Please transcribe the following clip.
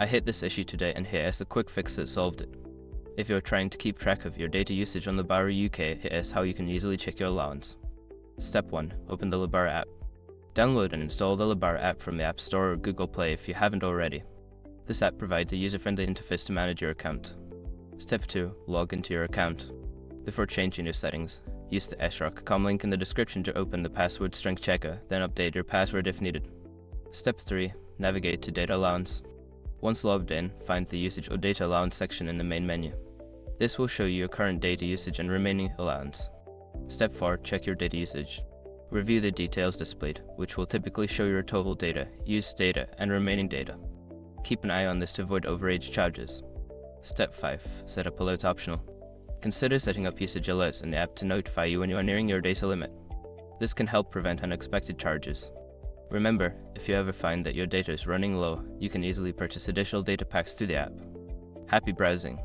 I hit this issue today and here is the quick fix that solved it. If you're trying to keep track of your data usage on Lebara UK, here is how you can easily check your allowance. Step 1. Open the Lebara app. Download and install the Lebara app from the App Store or Google Play if you haven't already. This app provides a user-friendly interface to manage your account. Step 2. Log into your account. Before changing your settings, use the srock.com link in the description to open the password strength checker, then update your password if needed. Step 3. Navigate to Data Allowance. Once logged in, find the Usage or Data Allowance section in the main menu. This will show you your current data usage and remaining allowance. Step 4. Check your data usage. Review the details displayed, which will typically show your total data, used data, and remaining data. Keep an eye on this to avoid overage charges. Step 5. Set up alerts optional. Consider setting up usage alerts in the app to notify you when you are nearing your data limit. This can help prevent unexpected charges. Remember, if you ever find that your data is running low, you can easily purchase additional data packs through the app. Happy browsing!